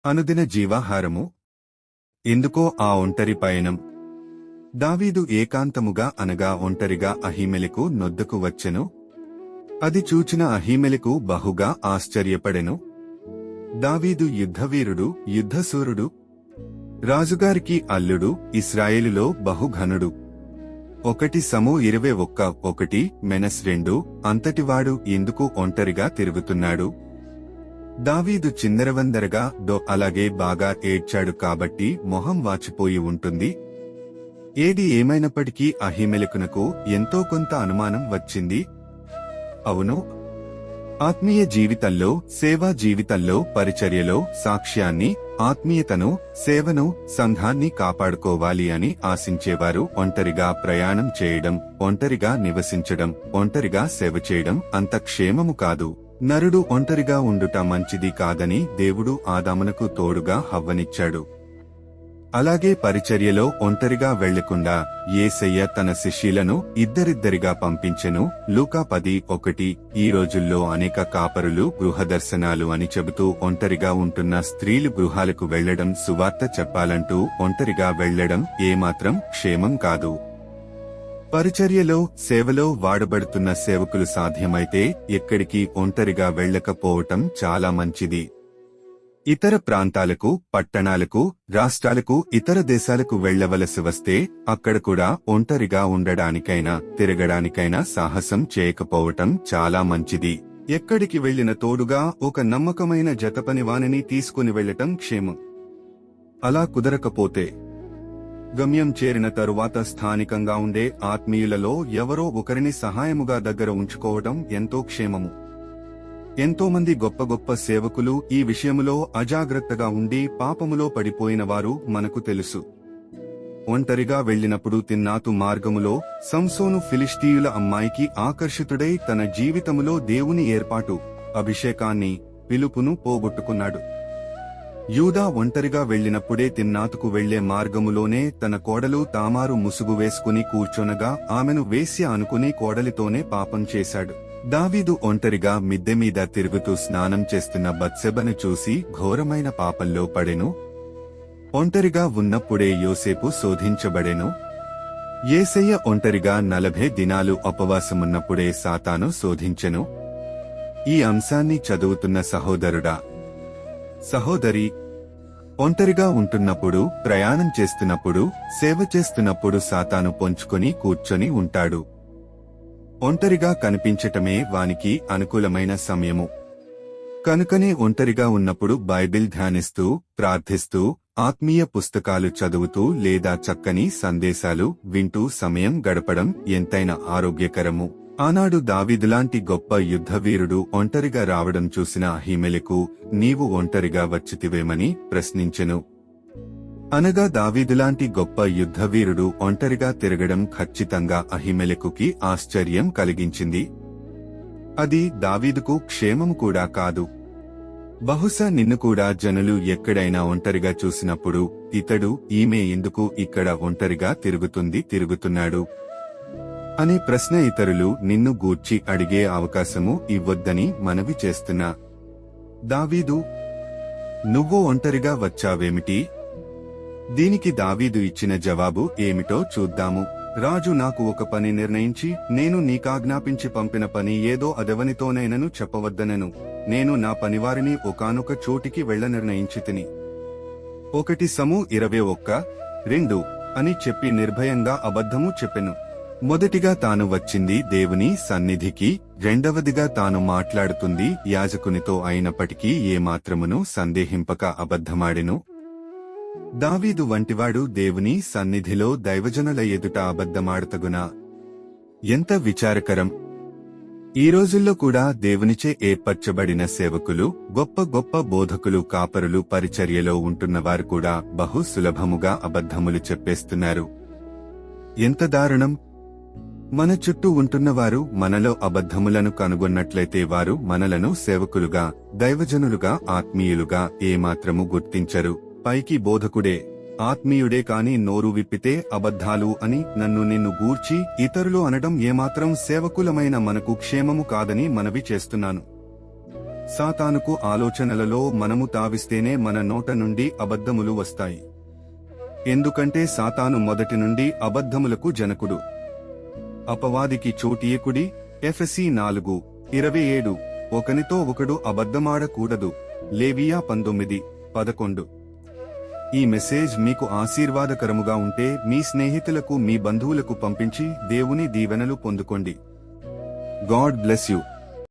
అనుదిన జీవాహారము. ఎందుకో ఆ ఒంటరి పయనం. దావీదు ఏకాంతముగా అనగా ఒంటరిగా అహీమెలెకు నొద్దకు వచ్చెను. అది చూచిన అహీమెలెకు బహుగా ఆశ్చర్యపడెను. దావీదు యుద్ధవీరుడు, యుద్ధశూరుడు, రాజుగారికి అల్లుడు, ఇశ్రాయేలులో బహుఘనుడు. 1 సమూయేలు 21:1 -2 అంతటివాడు ఎందుకు ఒంటరిగా తిరుగుతున్నాడు? దావీదు చిందరవందరగా అలాగే బాగా ఏడ్చాడు కాబట్టి మొహం వాచిపోయి ఉంటుంది. ఏది ఏమైనప్పటికీ అహీమెలెకునకు ఎంతో కొంత అనుమానం వచ్చింది. అవును, ఆత్మీయ జీవితంలో, సేవా జీవితంలో, పరిచర్యలో సాక్ష్యాన్ని, ఆత్మీయతను, సేవను, సంఘాన్ని కాపాడుకోవాలి అని ఆశించేవారు ఒంటరిగా ప్రయాణం చేయడం, ఒంటరిగా నివసించడం, ఒంటరిగా సేవ చేయడం అంత క్షేమము కాదు. నరుడు ఒంటరిగా ఉండుట మంచిది కాదని దేవుడు ఆదామునకు తోడుగా హవ్వనిచ్చాడు. అలాగే పరిచర్యలో ఒంటరిగా వెళ్లకుండా యేసయ్య తన శిష్యులను ఇద్దరిద్దరిగా పంపించెను. లూకా 10:1. ఈ రోజుల్లో అనేక కాపరులు గృహదర్శనాలు అని చెబుతూ ఒంటరిగా ఉంటున్న స్త్రీలు గృహాలకు వెళ్లడం, సువార్త చెప్పాలంటూ ఒంటరిగా వెళ్లడం ఏమాత్రం క్షేమం కాదు. పరిచర్యలో, సేవలో వాడబడుతున్న సేవకులు సాధ్యమైతే ఎక్కడికి ఒంటరిగా వెళ్లకపోవటం చాలా మంచిది. ఇతర ప్రాంతాలకు, పట్టణాలకు, రాష్ట్రాలకు, ఇతర దేశాలకు వెళ్లవలసి వస్తే అక్కడ కూడా ఒంటరిగా ఉండడానికైనా, తిరగడానికైనా సాహసం చేయకపోవటం చాలా మంచిది. ఎక్కడికి వెళ్లిన తోడుగా ఒక నమ్మకమైన జతపనివానిని తీసుకుని వెళ్లటం క్షేమం. అలా కుదరకపోతే గమ్యం చేరిన తరువాత స్థానికంగా ఉండే ఆత్మీయులలో ఎవరో ఒకరిని సహాయముగా దగ్గర ఉంచుకోవటం ఎంతో క్షేమము. ఎంతోమంది గొప్ప గొప్ప సేవకులు ఈ విషయములో అజాగ్రత్తగా ఉండి పాపములో పడిపోయిన వారు మనకు తెలుసు. ఒంటరిగా వెళ్లినప్పుడు తిమ్నాతు మార్గములో సంసోను ఫిలిష్తీయుల అమ్మాయికి ఆకర్షితుడై తన జీవితములో దేవుని ఏర్పాటు, అభిషేకాన్ని, పిలుపును పోగొట్టుకున్నాడు. యూదా ఒంటరిగా వెళ్లినప్పుడే తిమ్నాతుకు వెళ్లే మార్గములోనే తన కోడలు తామారు ముసుగు వేసుకుని కూర్చొనగా ఆమెను వేశ్య అనుకుని కోడలితోనే పాపం చేశాడు. దావీదు ఒంటరిగా మిద్దెమీద తిరుగుతూ స్నానం చేస్తున్న బత్సెబను చూసి ఘోరమైన పాపంలో పడెను. ఒంటరిగా ఉన్నప్పుడే యోసేపు శోధించబడెను. యేసయ్య ఒంటరిగా 40 దినాలు ఉపవాసమున్నప్పుడే సాతాను శోధించెను. ఈ అంశాన్ని చదువుతున్న సహోదరుడా, సహోదరి, ఒంటరిగా ఉంటున్నప్పుడు, ప్రయాణం చేస్తున్నప్పుడు, సేవ చేస్తున్నప్పుడు సాతాను పొంచుకొని కూర్చొని ఉంటాడు. ఒంటరిగా కనిపించటమే వానికి అనుకూలమైన సమయము. కనుకనే ఒంటరిగా ఉన్నప్పుడు బైబిల్ ధ్యానిస్తూ, ప్రార్థిస్తూ, ఆత్మీయ పుస్తకాలు చదువుతూ లేదా చక్కని సందేశాలు వింటూ సమయం గడపడం ఎంతైనా ఆరోగ్యకరము. ఆనాడు దావీదులాంటి గొప్ప యుద్ధవీరుడు ఒంటరిగా రావడం చూసిన అహీమెలెకు, నీవు ఒంటరిగా వచ్చితివేమని ప్రశ్నించెను. అనగా దావీదులాంటి గొప్ప యుద్ధవీరుడు ఒంటరిగా తిరగడం ఖచ్చితంగా అహీమెలెకుకి ఆశ్చర్యం కలిగించింది. అది దావీదుకు క్షేమం కూడా కాదు. బహుశా నిన్ను కూడా జనులు ఎక్కడైనా ఒంటరిగా చూసినప్పుడు, ఇతడు, ఈమె ఎందుకు ఇక్కడ ఒంటరిగా తిరుగుతున్నాడు అనే ప్రశ్న ఇతరులు నిన్ను గూర్చి అడిగే అవకాశము ఇవ్వొద్దని మనవి చేస్తున్నా. దావీదు, నువ్వు ఒంటరిగా వచ్చావేమిటి? దీనికి దావీదు ఇచ్చిన జవాబు ఏమిటో చూద్దాము. రాజు నాకు ఒక పని నిర్ణయించి, నేను నీకాజ్ఞాపించి పంపిన పని ఏదో అదెవనితోనైనను చెప్పవద్దనెను. నేను నా పనివారిని ఒకానొక చోటికి వెళ్ల నిర్ణయించితిని. 1 సమూయేలు 21:2 అని చెప్పి నిర్భయంగా అబద్ధము చెప్పెను. మొదటిగా తాను వచ్చింది దేవుని సన్నిధికి, రెండవదిగా తాను మాట్లాడుతుంది యాజకునితో అయినప్పటికీ ఏమాత్రమును సందేహింపక అబద్ధమాడెను. దావీదు వంటివాడు దేవుని సన్నిధిలో దైవజనుల ఎదుట అబద్ధమాడతగునా? ఎంత విచారకరం! ఈ రోజుల్లో కూడా దేవునిచే ఏర్పరచబడిన సేవకులు, గొప్ప గొప్ప బోధకులు, కాపరులు, పరిచర్యలో ఉంటున్నవారు కూడా బహు సులభముగా అబద్ధములు చెప్పేస్తున్నారు. ఎంత దారుణం! మన చుట్టూ ఉంటున్నవారు మనలో అబద్ధములను కనుగొన్నట్లయితే వారు మనలను సేవకులుగా, దైవజనులుగా, ఆత్మీయులుగా ఏమాత్రము గుర్తించరు. పైకి బోధకుడే, ఆత్మీయుడే కాని నోరు విప్పితే అబద్ధాలు అని నన్ను నిన్ను గూర్చి ఇతరులు అనడం ఏమాత్రం సేవకులమైన మనకు క్షేమము కాదని మనవి చేస్తున్నాను. సాతానుకు ఆలోచనలలో మనము తావిస్తేనే మన నోట నుండి అబద్ధములు వస్తాయి. ఎందుకంటే సాతాను మొదటి నుండి అబద్ధములకు జనకుడు. అపవాదికి చోటియకుడి. ఎఫెసీ 4:27. ఒకనితో ఒకడు అబద్ధమాడకూడదు. లేవియా 19:11. ఈ మెసేజ్ మీకు ఆశీర్వాదకరముగా ఉంటే మీ స్నేహితులకు మీ బంధువులకు పంపించి దేవుని దీవెనలు పొందుకోండి. God bless you.